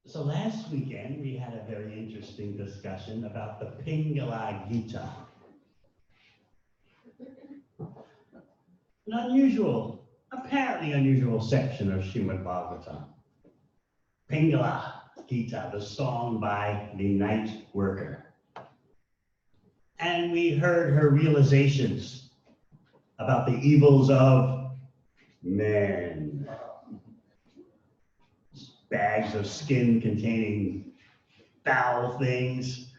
So last weekend, we had a very interesting discussion about the Pingala Gita. An unusual, apparently unusual section of Srimad Bhagavatam. Pingala Gita, the song by the night worker. And we heard her realizations about the evils of men. Bags of skin containing foul things.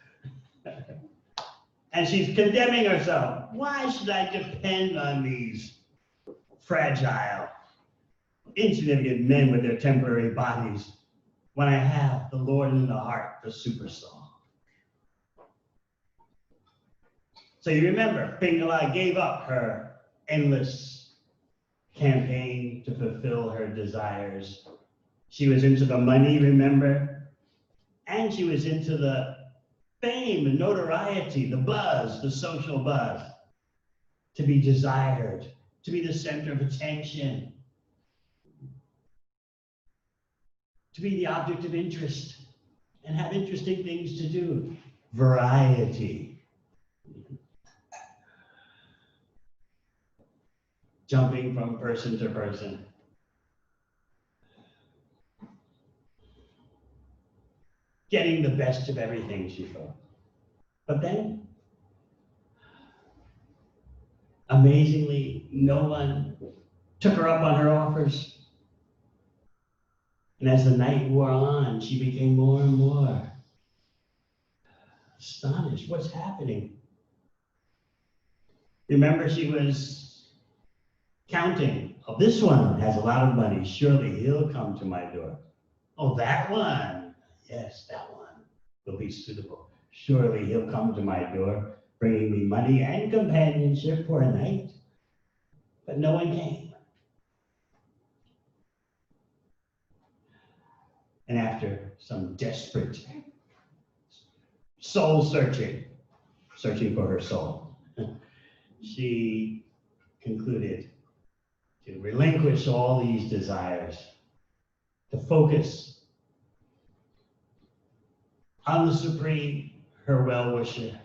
And she's condemning herself. Why should I depend on these fragile, insignificant men with their temporary bodies when I have the Lord in the heart, the super soul? So you remember, Pingala gave up her endless campaign to fulfill her desires. She was into the money, remember? And she was into the fame, the notoriety, the buzz, the social buzz. To be desired, to be the center of attention, to be the object of interest, and have interesting things to do. Variety. Jumping from person to person. Getting the best of everything, she thought. But then, amazingly, no one took her up on her offers. And as the night wore on, she became more and more astonished. What's happening? Remember, she was counting. Oh, this one has a lot of money. Surely he'll come to my door. Oh, that one. Yes, that one will be suitable. Surely he'll come to my door, bringing me money and companionship for a night. But no one came. And after some desperate soul searching for her soul, she concluded to relinquish all these desires, to focus on the Supreme, her well-wisher.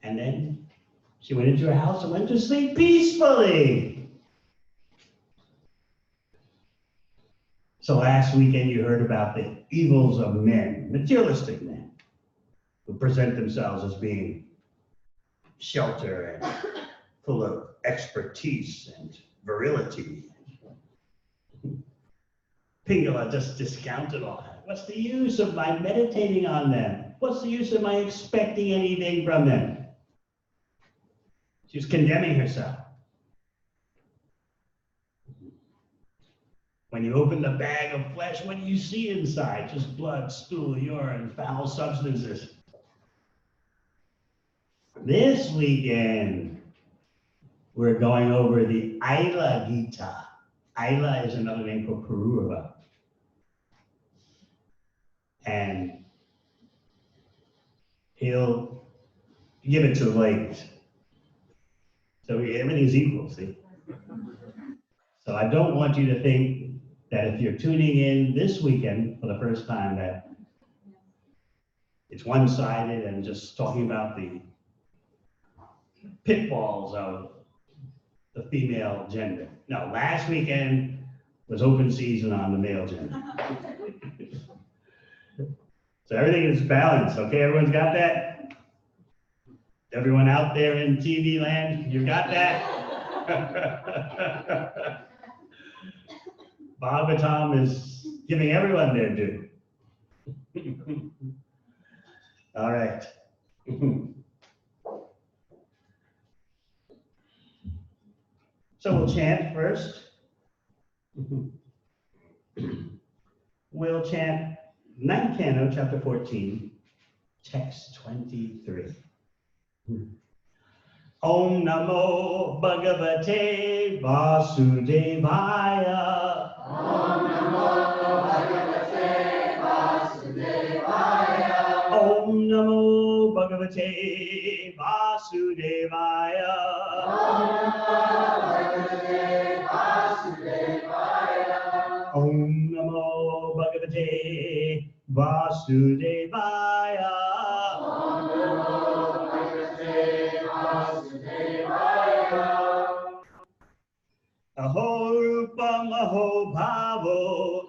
And then she went into her house and went to sleep peacefully. So last weekend you heard about the evils of men, materialistic men, who present themselves as being shelter and full of expertise and virility. Pingala just discounted all that. What's the use of my meditating on them? What's the use of my expecting anything from them? She was condemning herself. When you open the bag of flesh, what do you see inside? Just blood, stool, urine, foul substances. This weekend, we're going over the Aila Gita. Aila is another name for Pururava. And he'll give it to the ladies. So everything's equal, see? So I don't want you to think that if you're tuning in this weekend for the first time that it's one-sided and just talking about the pitfalls of the female gender. No, last weekend was open season on the male gender. So everything is balanced, okay? Everyone's got that? Everyone out there in TV land, you got that? Bhagavatam is giving everyone their due. All right. So we'll chant first. We'll chant 9th Canto, chapter 14, text 23. Om Namo Bhagavate Vasudevaya. Om Namo Bhagavate Vasudevaya. Om Namo Bhagavate Vasudevaya. Om Namo Bhagavate Vasudevaya. Om Namo Bhagavate Vasudevaya. Aho Rupam Aho Bhavo.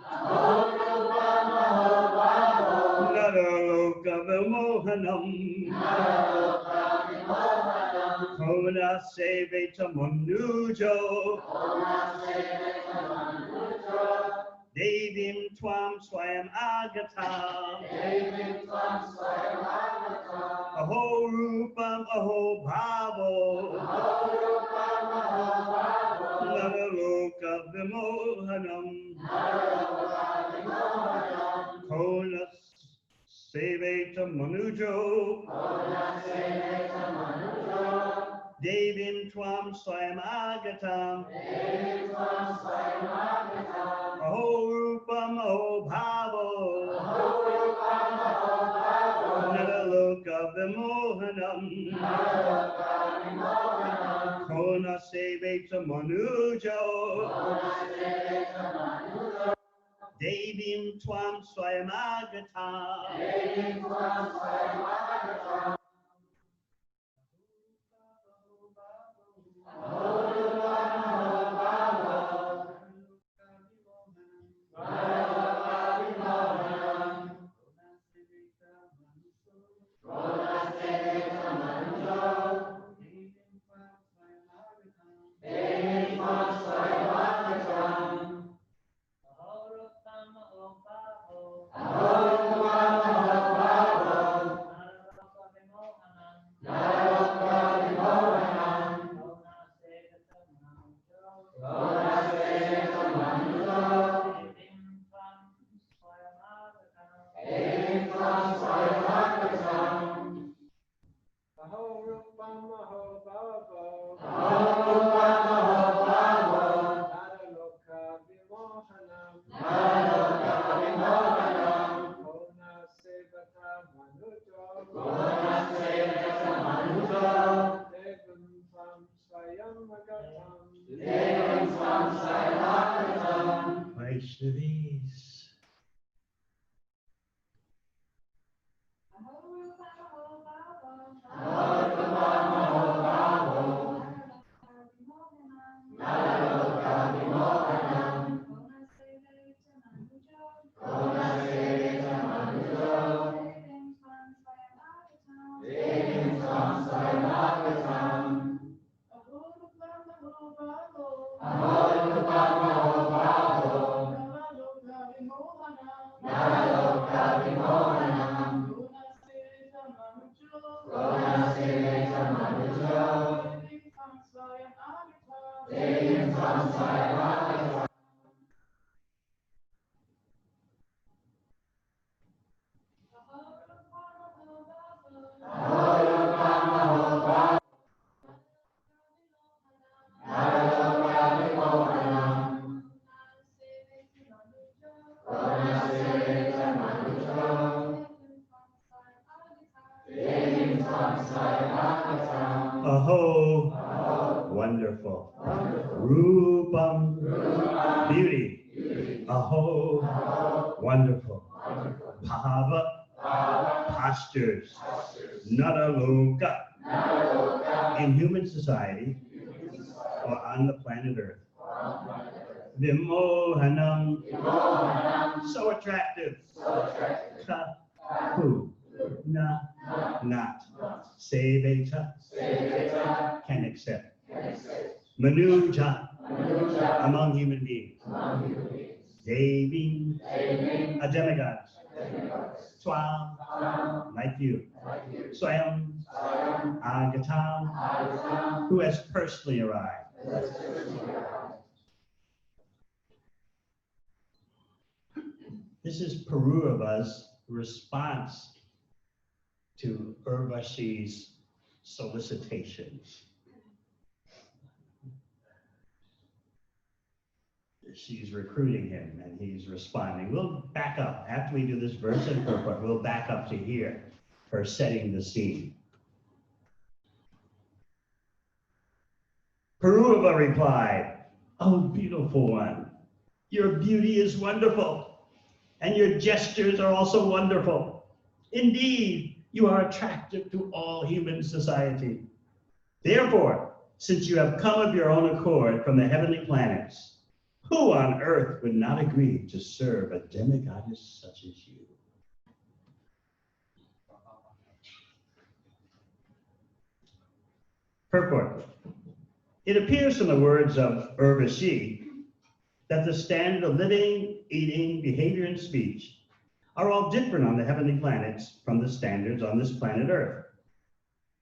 Aho Rupam Aho Bhavo. Naraloka Vimohanam. Naraloka Vimohanam. Kona Seveta Manujo. Kona Seveta Manujo. Devim Twam Swayam Agatam. Devim Tvam Swayam Agatam. Aho Rupam Aho Bhavo. Aho Rupam Aho Bhavo. Naraloka Vimohanam. Naraloka Vimohanam. Kona Seveta Manujo. Kona Seveta Manujo. Devim Twam Swayam Agatam. Devim Tvam Swayam Agatam. Aho Rupam Aho Bhavo. Aho Rupam Aho Bhavo. Naraloka Vimohanam. Naraloka Vimohanam. Kona Seveta Manujo. Kona Seveta Manujo. Devim Twam Swayam Agatam. Devim Tvam Swayam Agatam. Aho Rupam Aho Bhavo. Naraloka Vimohanam. Kona Seveta Manujo. Devim Tvam Swayam Agatam. Aho Rupam Aho Bhavo. Naraloka Vimohanam. Kona Seveta Manujo. Devim Tvam Swayam Agatam. Aho Rupam Aho Bhavo. Aho Rupam Aho Bhavo. Naraloka Vimohanam. Naraloka Vimohanam. Kona Sevata Manujo. Kona Seveta Manujo. Devim Tvam Swayam Agatam. Devim Tvam Swayam Agatam. Vaishnavis. Aho Rupam Aho Bhavo. Naraloka Vimohanam. Kona Seveta Manujo. Devim Tvam Swayam Agatam. Aho Rupam Aho Bhavo. Naraloka Vimohanam. Kona Seveta Manujo. Devim Tvam Swayam Agatam. Aho Rupam Aho Bhavo. Naraloka Vimohanam. Kona Seveta Manujo. Devim Tvam Swayam Agatam. Aho. Wonderful. Rupam. Beauty. Aho. Wonderful. Bhava. Postures. Naraloka. In human society or on the planet Earth. Vimohanam. So attractive. Ka. Who? Na. Not. Seveta. Can accept. Manuja. Among human beings. Devi. A demigod. Swam. Like you. Swayam. Agatam. Who has personally arrived. This is Pururava's response to Urvasi's solicitations. She's recruiting him and he's responding. We'll back up. After we do this verse and purport, we'll back up to here, her setting the scene. Pururava replied, "Oh, beautiful one, your beauty is wonderful. and your gestures are also wonderful. Indeed, you are attractive to all human society. Therefore, since you have come of your own accord from the heavenly planets, who on earth would not agree to serve a demigoddess such as you? Purport. It appears from the words of Urvasi that the standard of living, eating, behavior, and speech are all different on the heavenly planets from the standards on this planet Earth.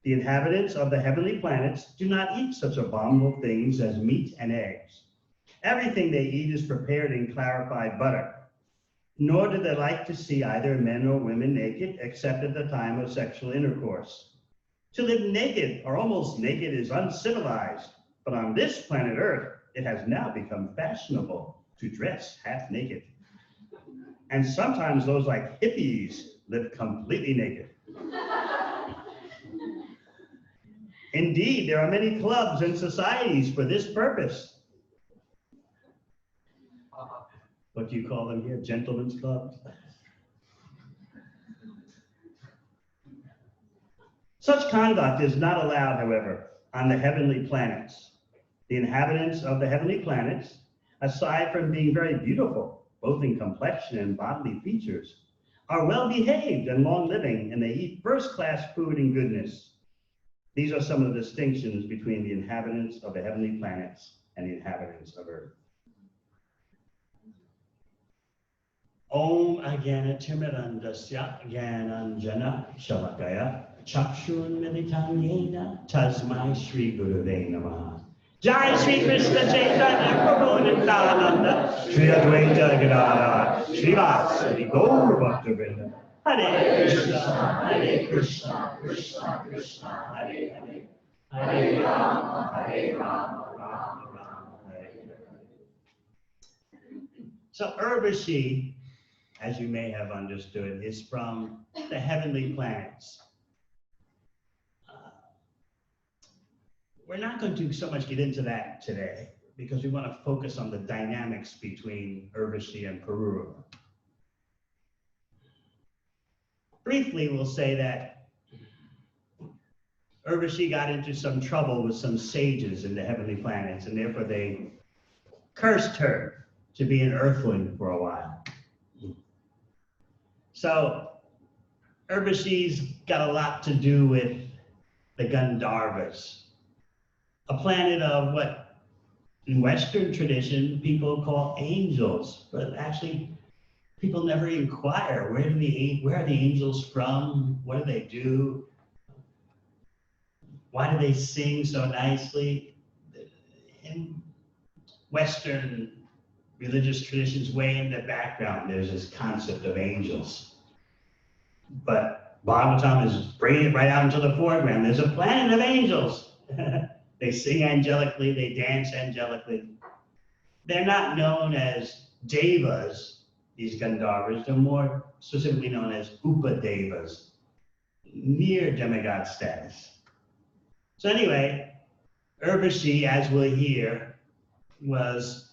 The inhabitants of the heavenly planets do not eat such abominable things as meat and eggs. Everything they eat is prepared in clarified butter, nor do they like to see either men or women naked except at the time of sexual intercourse. To live naked or almost naked is uncivilized, but on this planet Earth, it has now become fashionable to dress half naked. And sometimes those like hippies live completely naked. Indeed, there are many clubs and societies for this purpose. What do you call them here? Gentlemen's clubs? Such conduct is not allowed, however, on the heavenly planets. The inhabitants of the heavenly planets, aside from being very beautiful, both in complexion and bodily features, are well behaved and long living, and they eat first-class food and goodness. These are some of the distinctions between the inhabitants of the heavenly planets and the inhabitants of Earth. Om Agyanatimirandasya Gyananjana Shalakaya Chakshun Militam Yena Tasmai Shri Guruve Namaha. Jai Shri Krishna Chaitanya Prabhu Nityananda Shri Advaita Gadadhar Shri Vasari Gaur Bhaktivinoda Hare Krishna, Krishna Krishna, Hare Hare, Hare Rama, Rama Rama, Hare Hare. So Urvasi, as you may have understood, is from the heavenly planets. We're not going to so much get into that today because we want to focus on the dynamics between Urvasi and Pururava. Briefly, we'll say that Urvasi got into some trouble with some sages in the heavenly planets, and therefore they cursed her to be an earthling for a while. So Urvasi's got a lot to do with the Gandharvas, a planet of what in Western tradition people call angels, but actually people never inquire where are the angels from, what do they do, why do they sing so nicely. In Western religious traditions, way in the background, there's this concept of angels. But Bhagavatam is bringing it right out into the foreground. There's a planet of angels. They sing angelically, they dance angelically. They're not known as devas, these Gandharvas. They're more specifically known as upadevas, near demigod status. So anyway, Urvasi, as we'll hear, was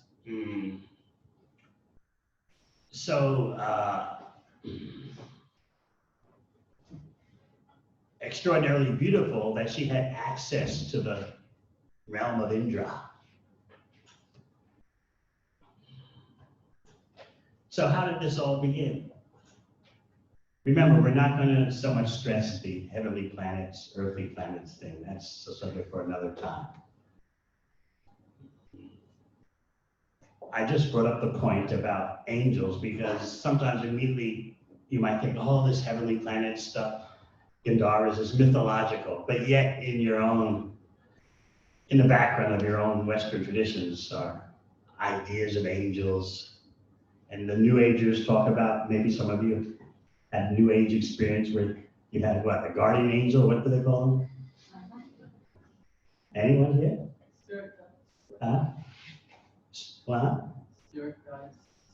extraordinarily beautiful that she had access to the realm of Indra. So how did this all begin? Remember, we're not going to so much stress the heavenly planets, earthly planets thing. That's a subject for another time. I just brought up the point about angels because sometimes immediately you might think, oh, this heavenly planet stuff, Gandharvas is mythological, but yet in the background of your own Western traditions are ideas of angels. And the New Agers talk about, maybe some of you had New Age experience where you had what, a guardian angel, what do they call them? Anyone here? Huh? What?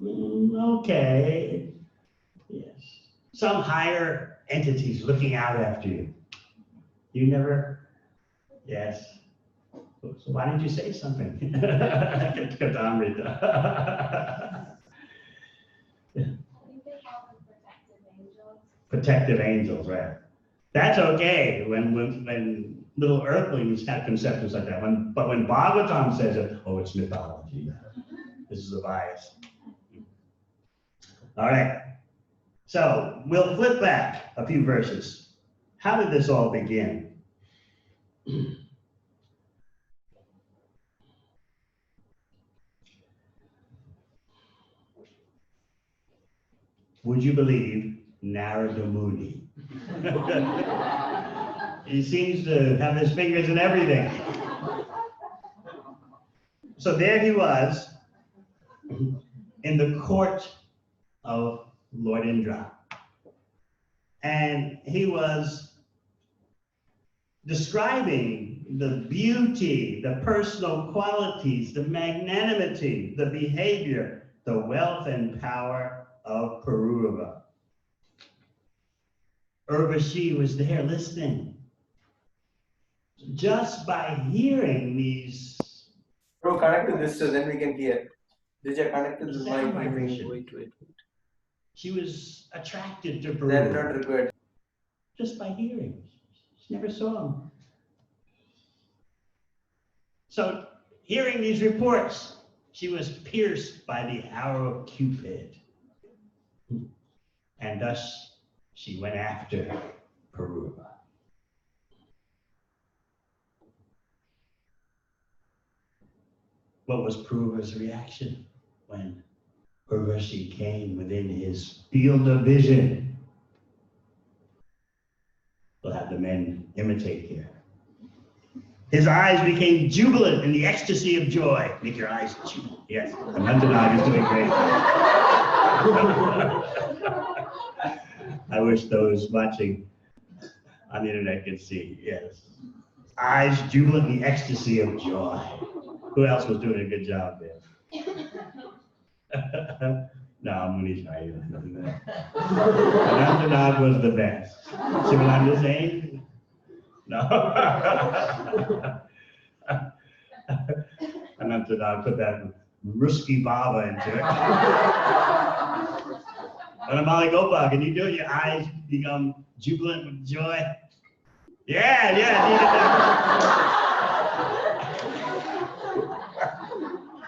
Okay. Yes. Some higher entities looking out after you. You never? Yes. So why didn't you say something? Devamrita. protective angels, right? That's okay when little earthlings have conceptions like that. But when Bhagavatam says it, oh, it's mythology. This is a bias. All right. So we'll flip back a few verses. How did this all begin? Would you believe Narada Muni? He seems to have his fingers in everything. So there he was in the court of Lord Indra. And he was describing the beauty, the personal qualities, the magnanimity, the behavior, the wealth and power of Pururava. Urvasi was there listening. Just by hearing these. Bro, connect to this so then we can hear. Did you connect to this Sound mic? vibration. Wait. She was attracted to They're not Pururava required. just by hearing. She never saw him. So, hearing these reports, she was pierced by the arrow of Cupid. And thus, she went after Pururava. What was Pururava's reaction when Urvasi came within his field of vision? We'll have the men imitate here. His eyes became jubilant in the ecstasy of joy. Make your eyes jubilant. Yes, Anantanag is doing great. I wish those watching on the internet could see. Yes. Eyes jubilant in the ecstasy of joy. Who else was doing a good job there? No, Muni's right. Anantanag was the best. See what I'm saying? No. Anantanag put that Ruski Baba into it. Anamali Gopal, can you do it? Your eyes become jubilant with joy? Yeah.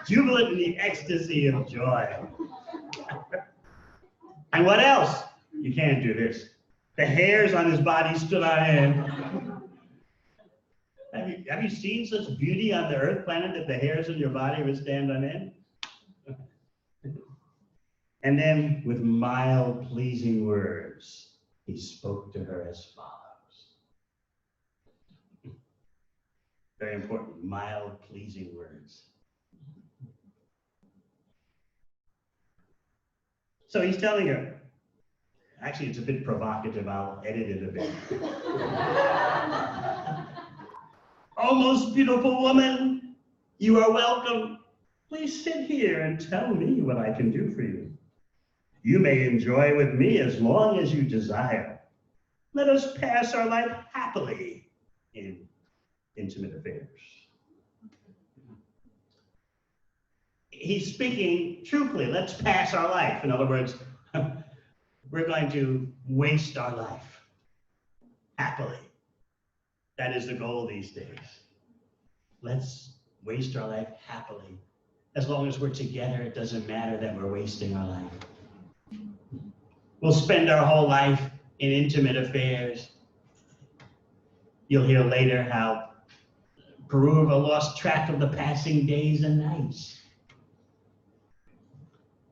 Jubilant in the ecstasy of joy. And what else? You can't do this. The hairs on his body stood on end. Have you seen such beauty on the earth planet that the hairs on your body would stand on end? And then with mild, pleasing words, he spoke to her as follows. Very important, mild, pleasing words. So he's telling her, actually it's a bit provocative, I'll edit it a bit. Oh, most beautiful woman, you are welcome. Please sit here and tell me what I can do for you. You may enjoy with me as long as you desire. Let us pass our life happily in intimate affairs. He's speaking truthfully. Let's pass our life. In other words, we're going to waste our life happily. That is the goal these days. Let's waste our life happily. As long as we're together, it doesn't matter that we're wasting our life. We'll spend our whole life in intimate affairs. You'll hear later how Pururava lost track of the passing days and nights.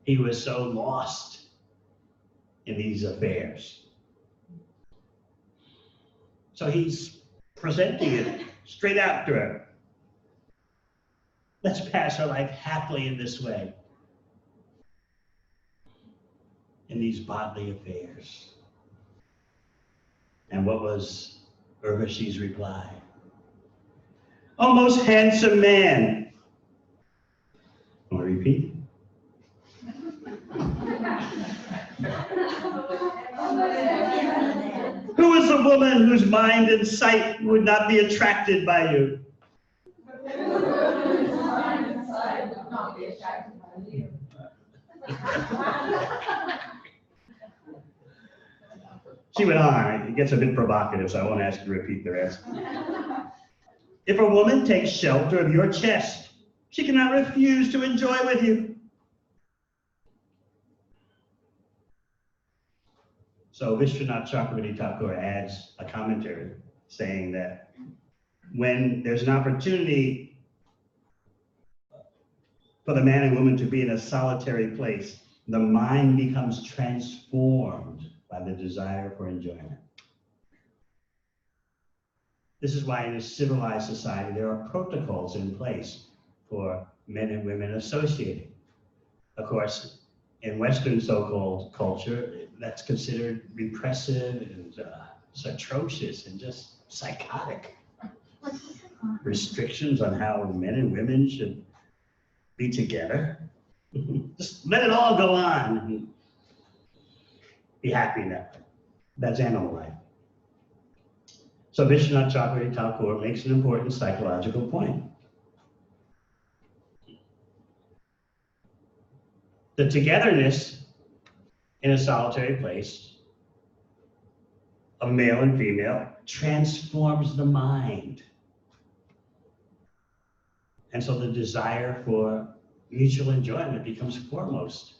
He was so lost in these affairs. So he's presenting it straight out to her. Let's pass our life happily in this way, in these bodily affairs. And what was Urvasi's reply? Oh, most handsome man. Want to repeat? Who is the woman whose mind and sight would not be attracted by you? She went on. It gets a bit provocative, so I won't ask you to repeat the rest. If a woman takes shelter of your chest, she cannot refuse to enjoy with you. So Vishwanath Chakravarti Thakur adds a commentary saying that when there's an opportunity for the man and woman to be in a solitary place, the mind becomes transformed by the desire for enjoyment. This is why in a civilized society there are protocols in place for men and women associating. Of course, in Western so-called culture, that's considered repressive and it's atrocious and just psychotic. Restrictions on how men and women should be together. Just let it all go on and be happy now. That's animal life. So Vishwanath Chakravarti Thakur makes an important psychological point. The togetherness in a solitary place of male and female transforms the mind. And so the desire for mutual enjoyment becomes foremost.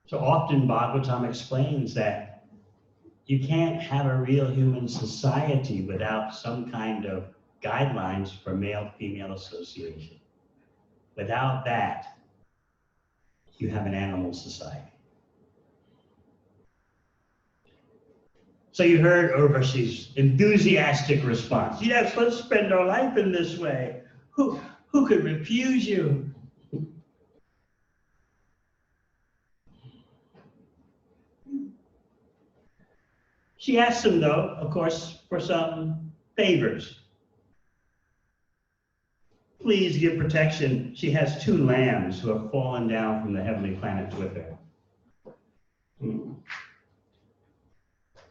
So often Bhagavatam explains that you can't have a real human society without some kind of guidelines for male-female association. Without that, you have an animal society. So you heard Urvasi's enthusiastic response. Yes, let's spend our life in this way. Who could refuse you? She asked him, though, of course, for some favors. Please give protection. She has 2 lambs who have fallen down from the heavenly planets with her.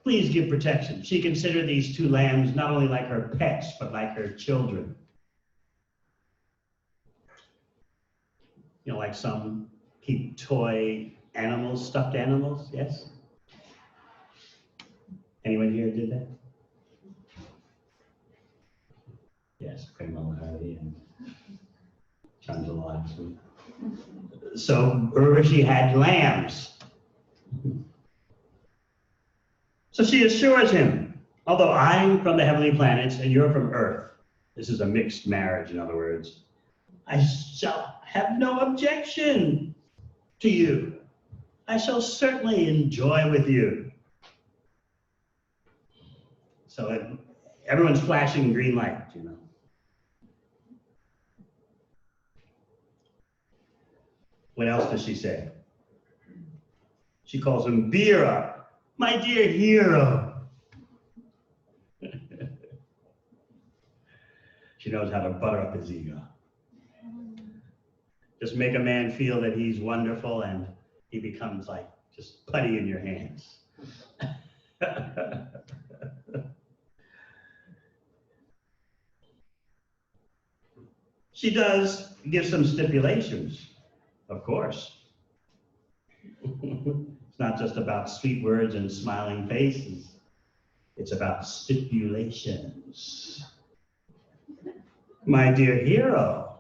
Please give protection. She considered these 2 lambs not only like her pets, but like her children. You know, like some keep toy animals, stuffed animals, yes? Anyone here did that? Yes, Premal Hari and Chandala. So Urvashi had lambs. So she assures him, although I'm from the heavenly planets and you're from Earth, this is a mixed marriage, in other words, I shall have no objection to you. I shall certainly enjoy with you. So everyone's flashing green light, you know. What else does she say? She calls him Veera, my dear hero. She knows how to butter up his ego. Just make a man feel that he's wonderful and he becomes like just putty in your hands. She does give some stipulations, of course. It's not just about sweet words and smiling faces. It's about stipulations. My dear hero,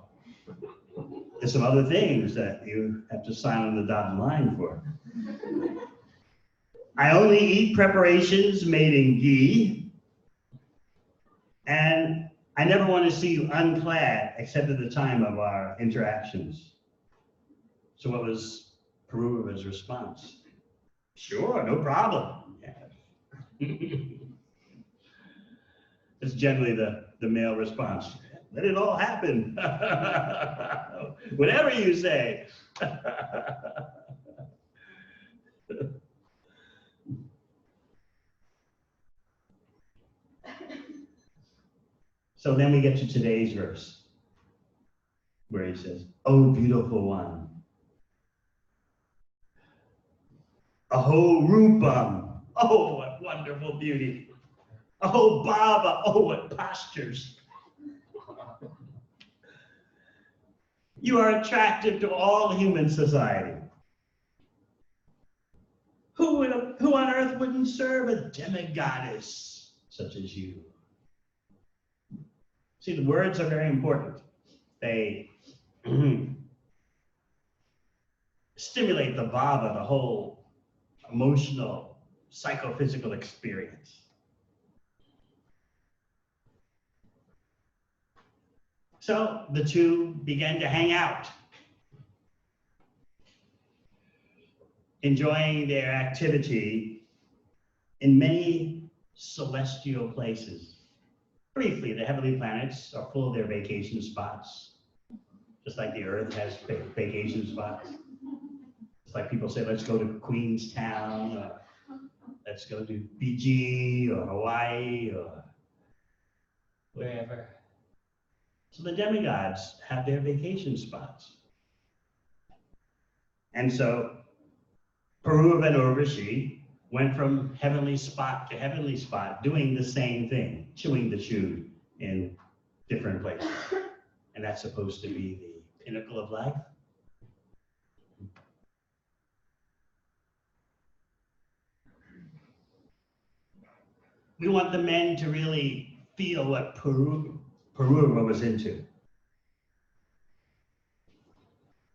there's some other things that you have to sign on the dotted line for. I only eat preparations made in ghee, and I never want to see you unclad except at the time of our interactions. So what was Pururava's response? Sure, no problem. Yeah. It's generally the male response. Let it all happen. Whatever you say. So then we get to today's verse, where he says, "Oh, beautiful one, aho rupam, oh, what wonderful beauty. Aho bhava, oh, what postures. You are attractive to all human society. Who on earth wouldn't serve a demigoddess such as you? See, the words are very important. They stimulate the bhava, the whole emotional, psychophysical experience. So the two began to hang out, enjoying their activity in many celestial places. Briefly, the heavenly planets are full of their vacation spots, just like the earth has vacation spots. It's like people say, let's go to Queenstown, or let's go to Fiji, or Hawaii, or wherever. So the demigods have their vacation spots. And so Pururava and Urvasi went from heavenly spot to heavenly spot, doing the same thing, chewing the chew in different places. And that's supposed to be the pinnacle of life. We want the men to really feel what Pururava was into.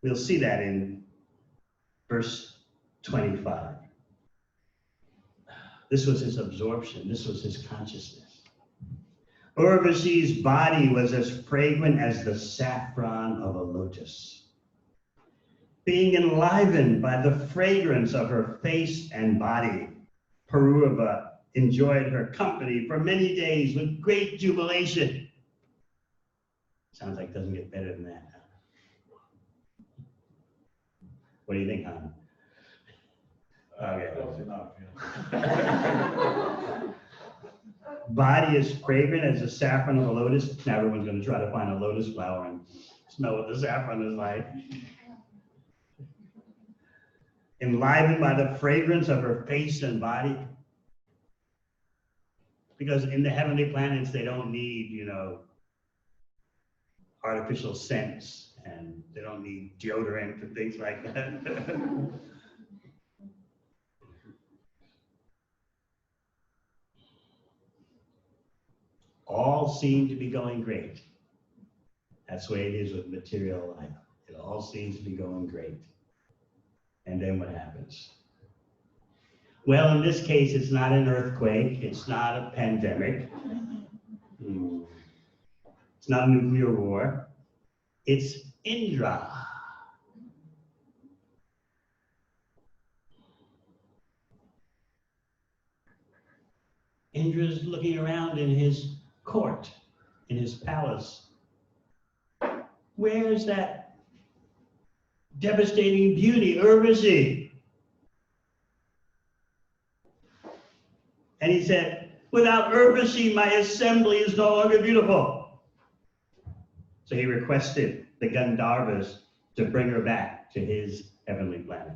We'll see that in verse 25. This was his absorption. This was his consciousness. Urvasi's body was as fragrant as the saffron of a lotus. Being enlivened by the fragrance of her face and body, Pururava enjoyed her company for many days with great jubilation. Sounds like it doesn't get better than that. What do you think, hon? Okay. Close enough, yeah. Body is fragrant as the saffron of a lotus. Now everyone's going to try to find a lotus flower and smell what the saffron is like. Enlivened by the fragrance of her face and body. Because in the heavenly planets, they don't need, artificial scents, and they don't need deodorant and things like that. All seem to be going great. That's the way it is with material life. It all seems to be going great. And then what happens? Well, in this case, it's not an earthquake. It's not a pandemic. It's not a nuclear war. It's Indra. Indra's looking around in his court, in his palace. Where's that devastating beauty, Urvasi? And he said, without Urvasi, my assembly is no longer beautiful. So he requested the Gandharvas to bring her back to his heavenly planet.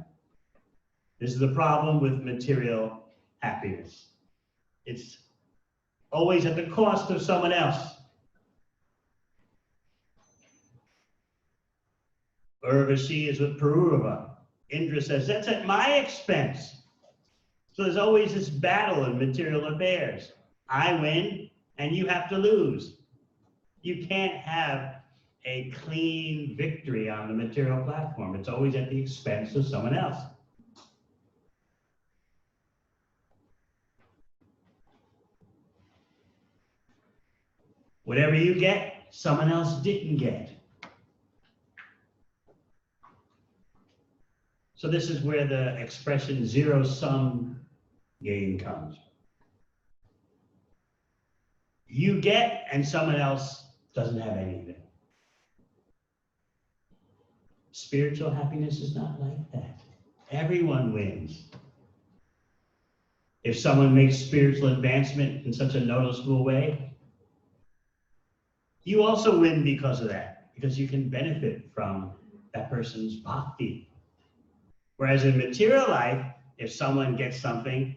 This is the problem with material happiness. It's always at the cost of someone else. Urvasi is with Pururava. Indra says, that's at my expense. So there's always this battle in material affairs. I win and you have to lose. You can't have a clean victory on the material platform. It's always at the expense of someone else. Whatever you get, someone else didn't get. So this is where the expression zero-sum game comes. You get, and someone else doesn't have anything. Spiritual happiness is not like that. Everyone wins. If someone makes spiritual advancement in such a noticeable way, you also win because of that, because you can benefit from that person's bhakti. Whereas in material life, if someone gets something,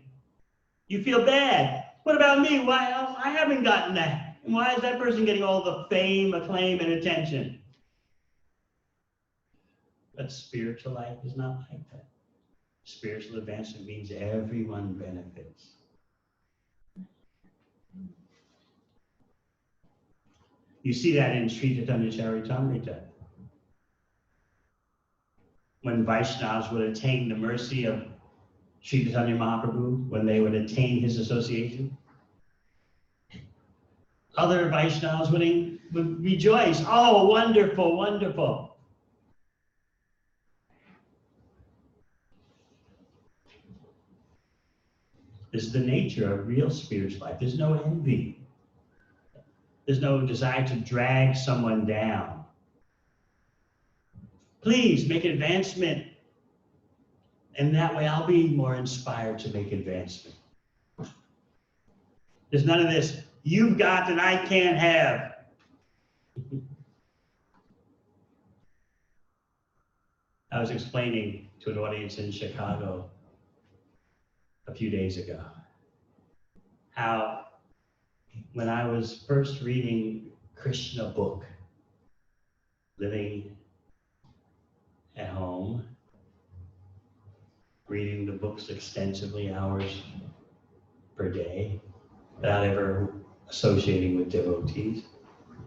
you feel bad. What about me? Why I haven't gotten that? And why is that person getting all the fame, acclaim, and attention? But spiritual life is not like that. Spiritual advancement means everyone benefits. You see that in Sri Chaitanya Charitamrita. When Vaishnavas would attain the mercy of Sri Chaitanya Mahaprabhu, when they would attain his association, other Vaishnavas would rejoice. Oh, wonderful, wonderful. This is the nature of real spiritual life. There's no envy. There's no desire to drag someone down. Please make advancement. And that way I'll be more inspired to make advancement. There's none of this, you've got and I can't have. I was explaining to an audience in Chicago a few days ago how when I was first reading Krishna book, living at home, reading the books extensively, hours per day, without ever associating with devotees.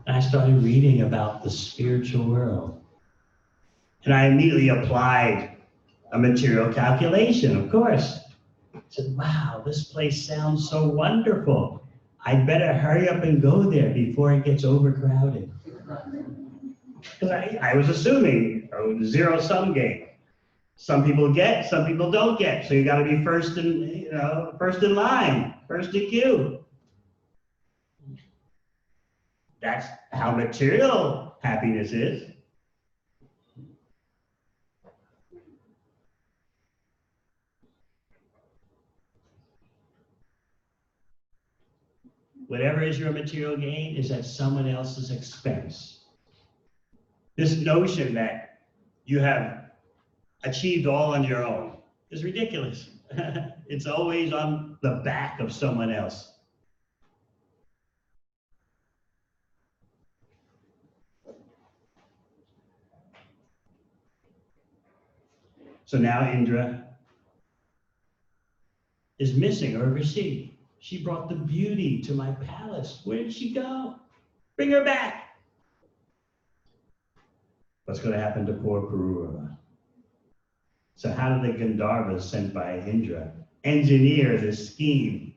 And I started reading about the spiritual world. And I immediately applied a material calculation, of course. I said, wow, this place sounds so wonderful. I'd better hurry up and go there before it gets overcrowded. Because I was assuming a zero-sum game. Some people get, some people don't get. So you got to be first in line, first in queue. That's how material happiness is. Whatever is your material gain is at someone else's expense. This notion that you have achieved all on your own is ridiculous. It's always on the back of someone else. So now Indra is missing Urvasi. She brought the beauty to my palace. Where did she go? Bring her back. What's going to happen to poor Pururava? So how did the Gandharvas sent by Indra engineer this scheme?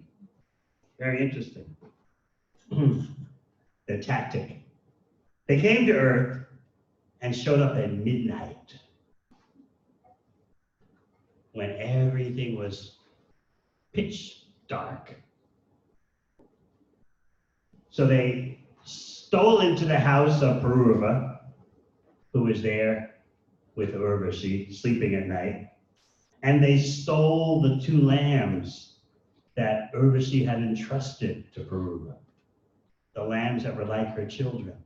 Very interesting. The tactic. They came to Earth and showed up at midnight when everything was pitch dark. So they stole into the house of Pururava, who was there with Urvasi, sleeping at night, and they stole the 2 lambs that Urvasi had entrusted to Pururava, the lambs that were like her children.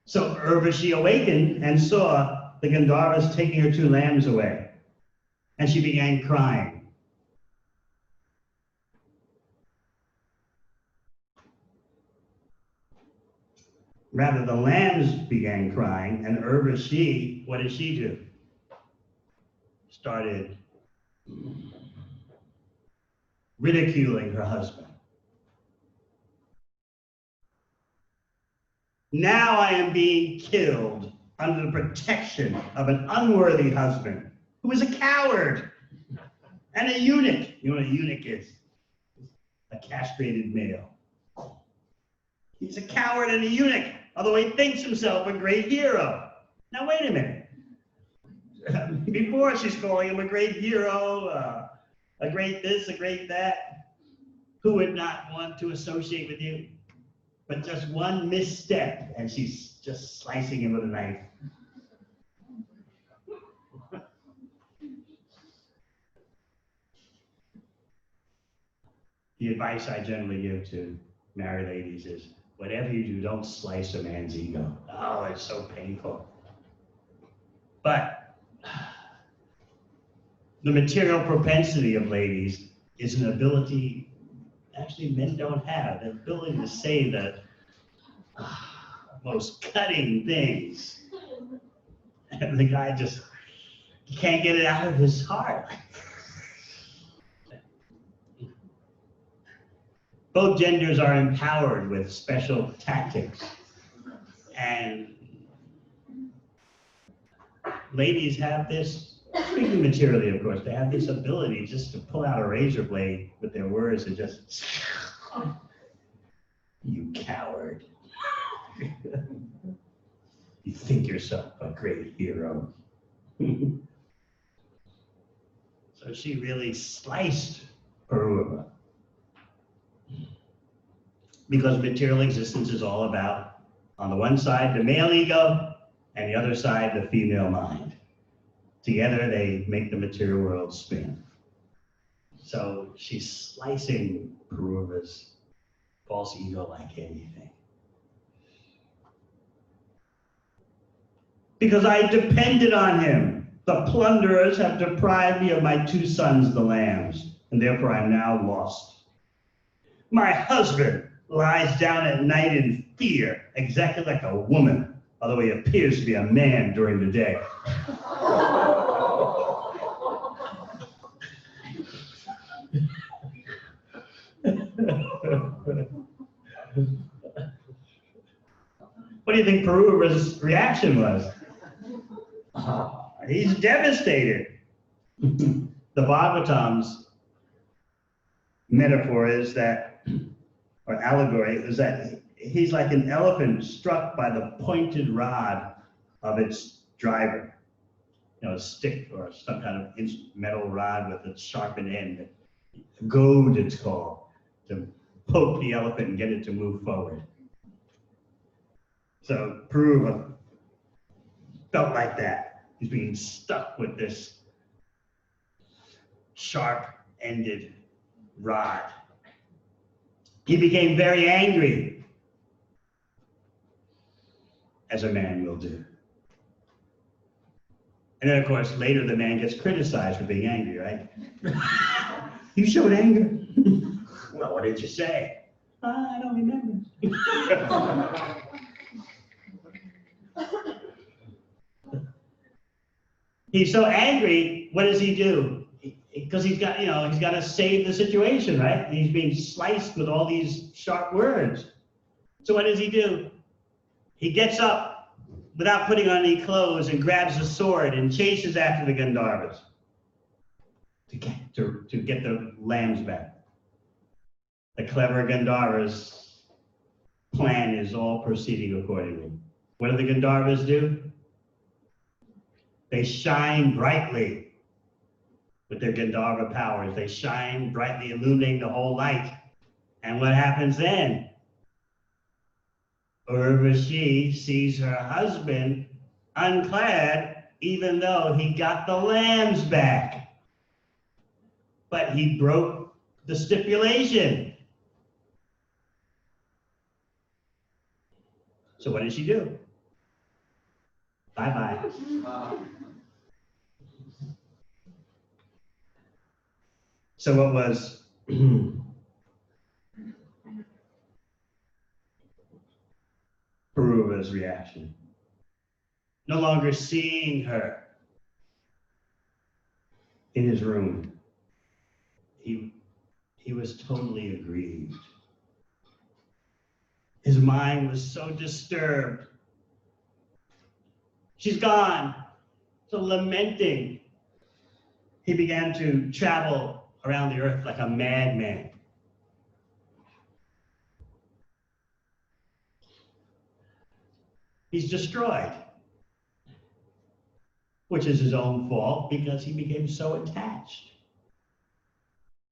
So Urvasi awakened and saw the Gandharvas taking her 2 lambs away. And she began crying. Rather, the lambs began crying, and Urvasi, what did she do? Started ridiculing her husband. Now I am being killed under the protection of an unworthy husband who is a coward and a eunuch. You know what a eunuch is? A castrated male. He's a coward and a eunuch, although he thinks himself a great hero. Now wait a minute. Before she's calling him a great hero, a great this, a great that. Who would not want to associate with you? But just one misstep and she's just slicing him with a knife. The advice I generally give to married ladies is, whatever you do, don't slice a man's ego. Oh, it's so painful. But the material propensity of ladies is an ability actually men don't have, the ability to say that most cutting things. And the guy just can't get it out of his heart. Both genders are empowered with special tactics. And ladies have this, speaking materially, of course, they have this ability just to pull out a razor blade with their words and just, you coward. You think yourself a great hero. So she really sliced Pururava. Because material existence is all about, on the one side, the male ego, and the other side, the female mind. Together, they make the material world spin. So she's slicing Pururava's false ego like anything. Because I depended on him. The plunderers have deprived me of my 2 sons, the lambs, and therefore I'm now lost. My husband lies down at night in fear, exactly like a woman, although he appears to be a man during the day. What do you think Pururava's reaction was? He's devastated. The Bhagavatam's metaphor is that, or allegory, is that he's like an elephant struck by the pointed rod of its driver. You know, a stick or some kind of metal rod with a sharpened end. A goad, it's called, to poke the elephant and get it to move forward. So Pururava felt like that. He's being stuck with this sharp-ended rod. He became very angry, as a man will do. And then, of course, later the man gets criticized for being angry, right? You showed anger. Well, what did you say? I don't remember. He's so angry, what does he do? Because he's got to save the situation, right? He's being sliced with all these sharp words. So what does he do? He gets up without putting on any clothes and grabs a sword and chases after the Gandharvas to get the lambs back. The clever Gandharvas' plan is all proceeding accordingly. What do the Gandharvas do? They shine brightly with their Gandharva powers. They shine brightly, illuminating the whole light. And what happens then? Urvasi sees her husband unclad, even though he got the lambs back. But he broke the stipulation. So what did she do? Bye-bye. So what was Pururava's reaction? No longer seeing her in his room, he was totally aggrieved. His mind was so disturbed. She's gone. So lamenting, he began to travel around the earth like a madman. He's destroyed, which is his own fault because he became so attached.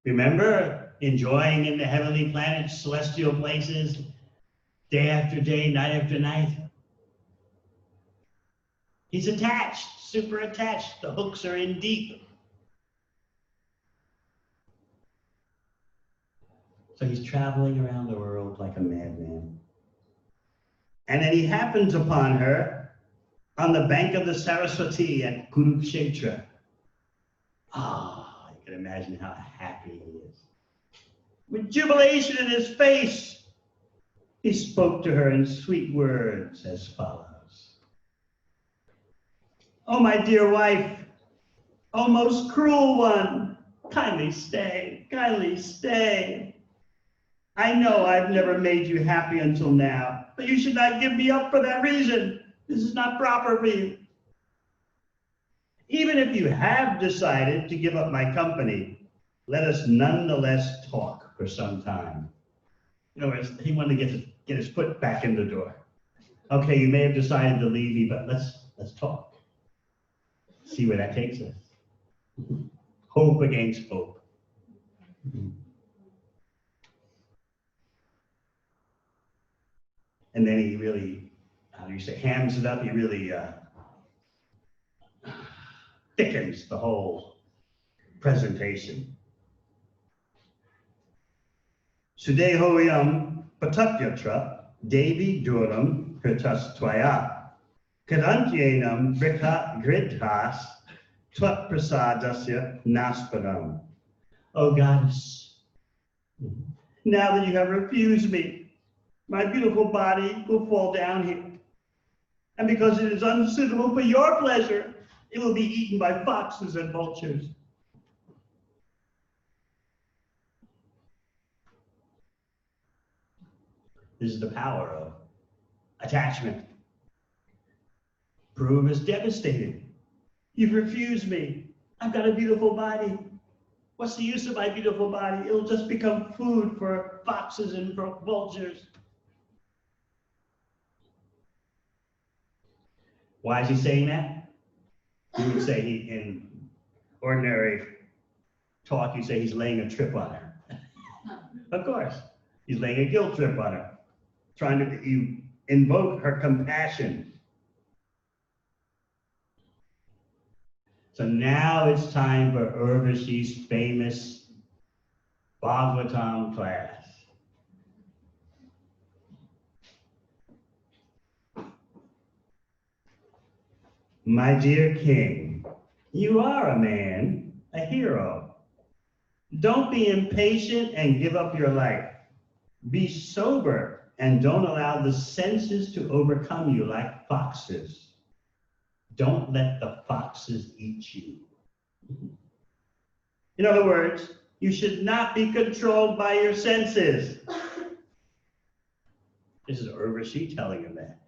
Remember, enjoying in the heavenly planets, celestial places, day after day, night after night. He's attached, super attached. The hooks are in deep. So he's traveling around the world like a madman. And then he happens upon her on the bank of the Saraswati at Kurukshetra. You can imagine how happy he is. With jubilation in his face. He spoke to her in sweet words as follows. "Oh, my dear wife, oh, most cruel one, kindly stay, kindly stay. I know I've never made you happy until now, but you should not give me up for that reason. This is not proper for you. Even if you have decided to give up my company, let us nonetheless talk for some time." In other words, he wanted to get his foot back in the door. Okay, you may have decided to leave me, but let's talk. See where that takes us. Hope against hope. And then he really, how do you say, hams it up. He really thickens the whole presentation. Sudehoyam patatyatra devi duram kritas tvaya kadantyenam brika gridhas tvat prasadasya naspadam. O goddess, now that you have refused me, my beautiful body will fall down here. And because it is unsuitable for your pleasure, it will be eaten by foxes and vultures. This is the power of attachment. Pururava is devastated. You've refused me. I've got a beautiful body. What's the use of my beautiful body? It'll just become food for foxes and for vultures. Why is he saying that? You would say in ordinary talk, you say he's laying a trip on her. Of course, he's laying a guilt trip on her, trying to invoke her compassion. So now it's time for Urvasi's famous Bhagavatam class. My dear king, you are a man, a hero. Don't be impatient and give up your life. Be sober and don't allow the senses to overcome you like foxes. Don't let the foxes eat you. In other words, you should not be controlled by your senses. This is Urvasi telling him that.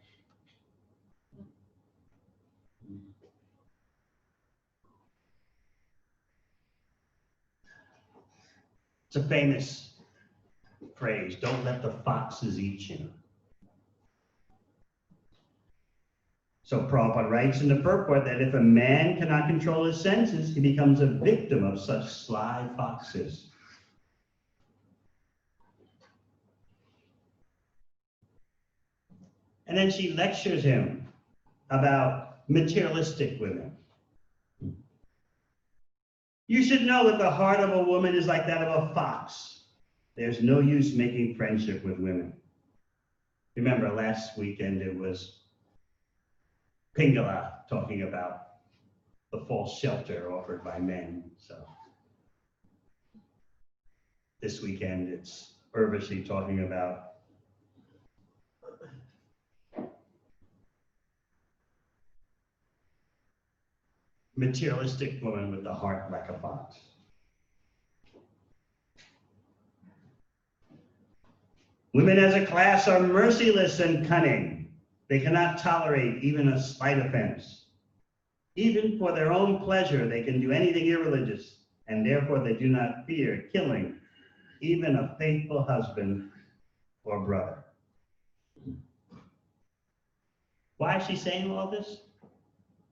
It's a famous phrase, don't let the foxes eat you. So Prabhupada writes in the purport that if a man cannot control his senses, he becomes a victim of such sly foxes. And then she lectures him about materialistic women. You should know that the heart of a woman is like that of a fox. There's no use making friendship with women. Remember last weekend it was Pingala talking about the false shelter offered by men. So this weekend it's Urvasi talking about materialistic woman with the heart like a fox. Women as a class are merciless and cunning. They cannot tolerate even a slight offense. Even for their own pleasure, they can do anything irreligious, and therefore they do not fear killing even a faithful husband or brother. Why is she saying all this?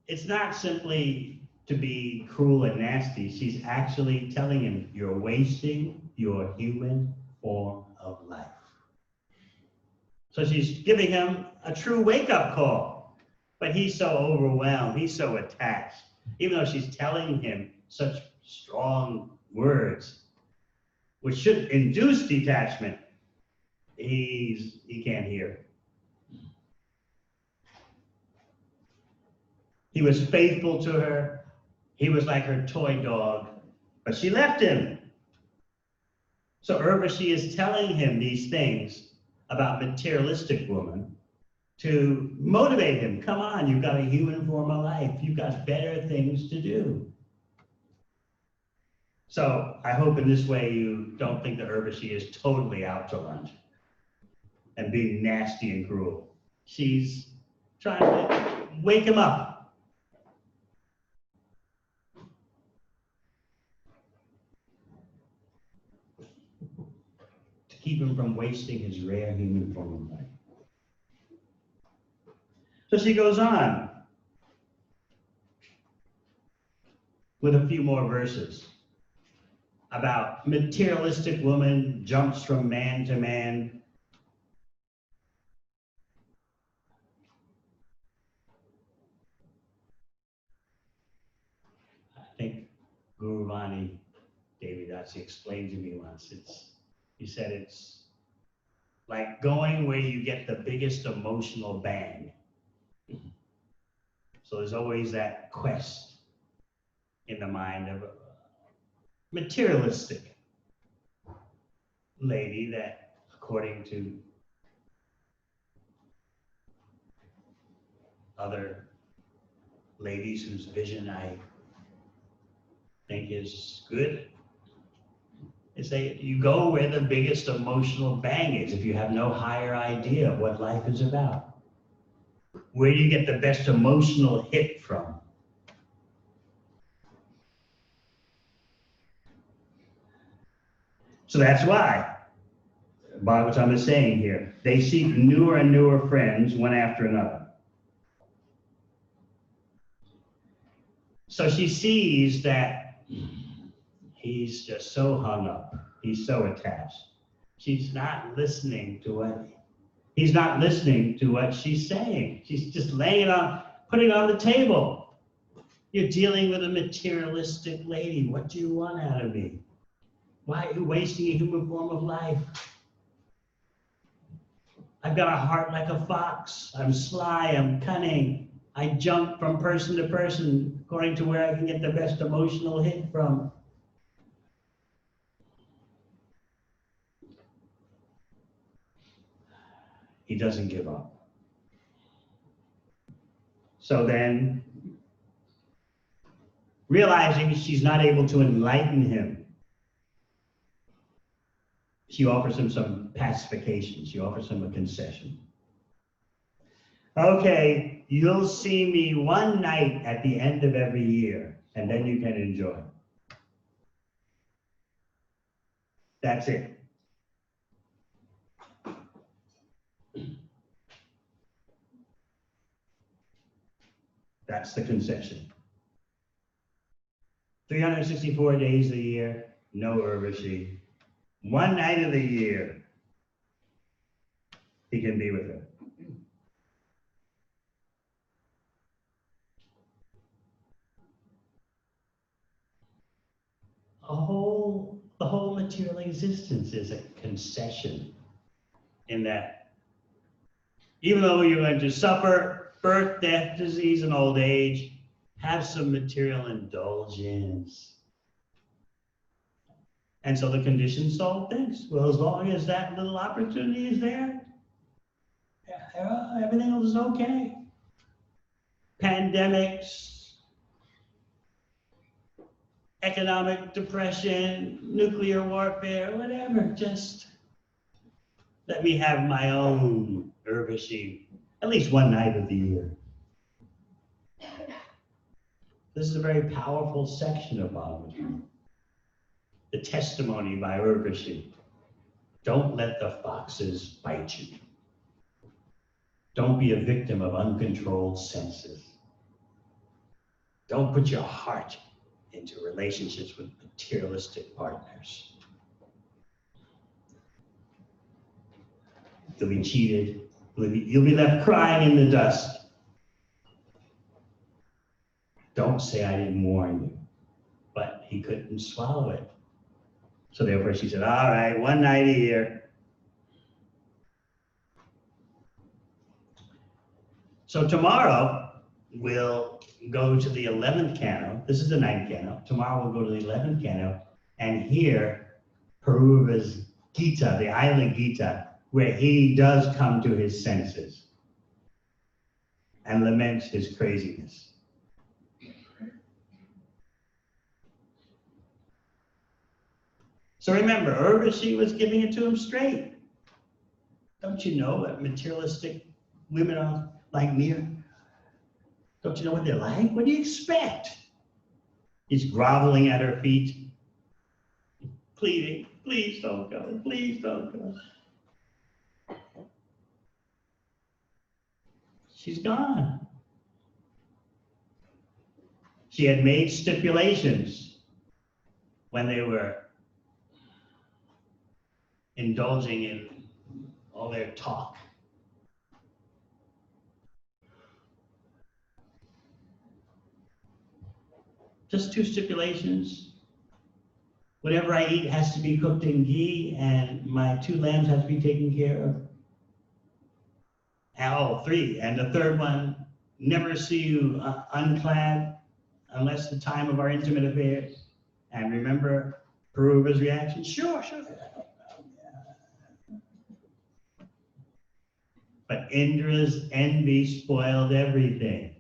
It's not simply to be cruel and nasty. She's actually telling him, you're wasting your human form of life. So she's giving him a true wake-up call. But he's so overwhelmed, he's so attached. Even though she's telling him such strong words, which should induce detachment, he can't hear. He was faithful to her. He was like her toy dog, but she left him. So Urvasi is telling him these things about materialistic woman to motivate him. Come on, you've got a human form of life. You've got better things to do. So I hope in this way you don't think that Urvasi is totally out to lunch and being nasty and cruel. She's trying to wake him up. To keep him from wasting his rare human form of life. So she goes on with a few more verses about materialistic woman jumps from man to man. I think Guru Vani Devamrita explained to me once, he said it's like going where you get the biggest emotional bang. So there's always that quest in the mind of a materialistic lady that, according to other ladies whose vision I think is good, they say you go where the biggest emotional bang is if you have no higher idea of what life is about. Where do you get the best emotional hit from? So that's why Bhagavatam is saying here, they seek newer and newer friends one after another. So she sees that he's just so hung up. He's so attached. She's not listening to he's not listening to what she's saying. She's just laying it on, putting it on the table. You're dealing with a materialistic lady. What do you want out of me? Why are you wasting a human form of life? I've got a heart like a fox. I'm sly, I'm cunning. I jump from person to person according to where I can get the best emotional hit from. He doesn't give up. So then, realizing she's not able to enlighten him, she offers him some pacification. She offers him a concession. Okay, you'll see me one night at the end of every year, and then you can enjoy. That's it. That's the concession. 364 days a year, no Urvasi. One night of the year, he can be with her. The whole material existence is a concession in that even though you're going to suffer birth, death, disease, and old age, have some material indulgence. And so the conditioned soul thinks, well, as long as that little opportunity is there, everything else is okay. Pandemics, economic depression, nuclear warfare, whatever, just let me have my own Urvasi at least one night of the year. This is a very powerful section of Bhagavatam. The testimony by Urvasi. Don't let the foxes bite you. Don't be a victim of uncontrolled senses. Don't put your heart into relationships with materialistic partners. You'll be cheated. You'll be left crying in the dust. Don't say I didn't warn you. But he couldn't swallow it. So therefore she said, all right, one night a year. So tomorrow we'll go to the 11th canto. This is the 9th canto. Tomorrow we'll go to the 11th canto and hear Pururava's Gita, the Island Gita, where he does come to his senses and laments his craziness. So remember, Urvasi was giving it to him straight. Don't you know what materialistic women are like me? Don't you know what they're like? What do you expect? He's groveling at her feet, pleading, please don't go, please don't go. She's gone. She had made stipulations when they were indulging in all their talk. Just 2 stipulations. Whatever I eat has to be cooked in ghee, and my 2 lambs have to be taken care of. Oh, 3. And the 3rd one, never see you unclad unless the time of our intimate affairs. And remember Pururava's reaction? Sure. But Indra's envy spoiled everything.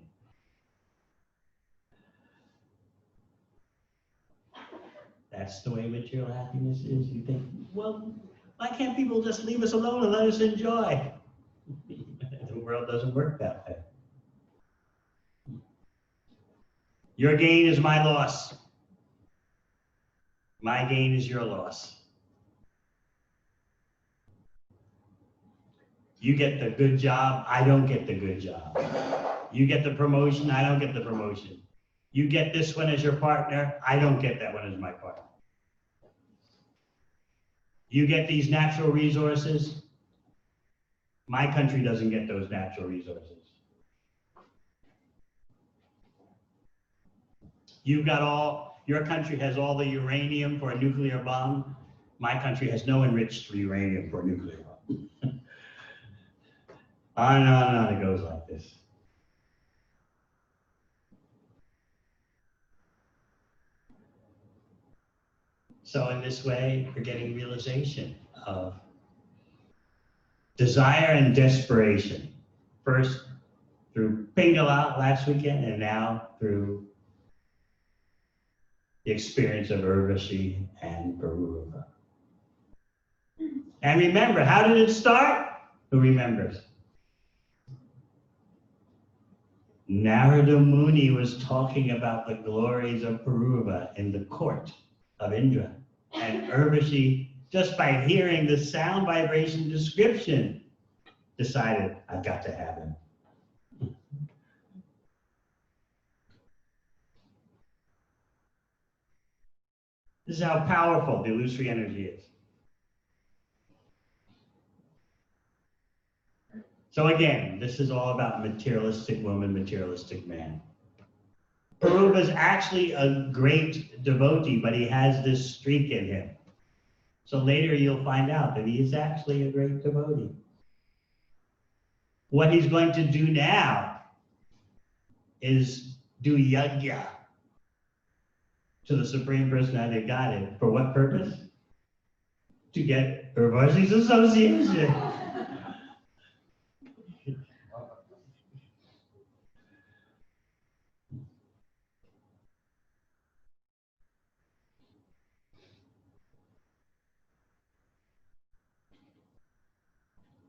That's the way material happiness is. You think, well, why can't people just leave us alone and let us enjoy? The world doesn't work that way. Your gain is my loss. My gain is your loss. You get the good job, I don't get the good job. You get the promotion, I don't get the promotion. You get this one as your partner, I don't get that one as my partner. You get these natural resources, my country doesn't get those natural resources. You've got your country has all the uranium for a nuclear bomb. My country has no enriched uranium for a nuclear bomb. On and on and on it goes like this. So in this way, we're getting realization of desire and desperation. First through Pingala last weekend, and now through the experience of Urvasi and Pururava. And remember, how did it start? Who remembers? Narada Muni was talking about the glories of Pururava in the court of Indra. And Urvasi, just by hearing the sound vibration description, decided, I've got to have him. This is how powerful the illusory energy is. So again, this is all about materialistic woman, materialistic man. Pururava is actually a great devotee, but he has this streak in him. So later you'll find out that he is actually a great devotee. What he's going to do now is do yajna to the Supreme Personality of Godhead. For what purpose? To get Urvasi's association.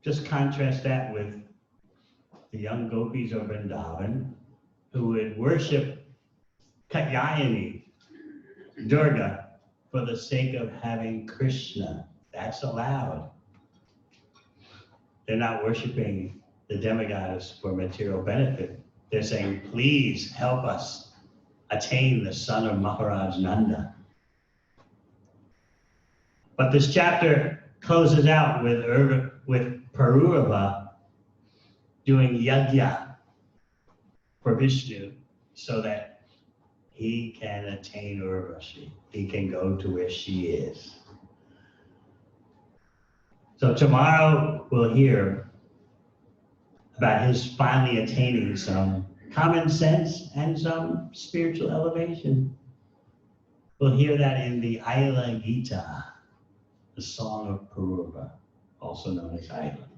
Just contrast that with the young gopis of Vrindavan who would worship Katyayani, Durga, for the sake of having Krishna. That's allowed. They're not worshiping the demigoddess for material benefit. They're saying, please help us attain the son of Maharaj Nanda. But this chapter closes out with Pururava doing yajna for Vishnu so that he can attain Urvasi. He can go to where she is. So tomorrow we'll hear about his finally attaining some common sense and some spiritual elevation. We'll hear that in the Aila Gita, the song of Pururava. also known as Idla.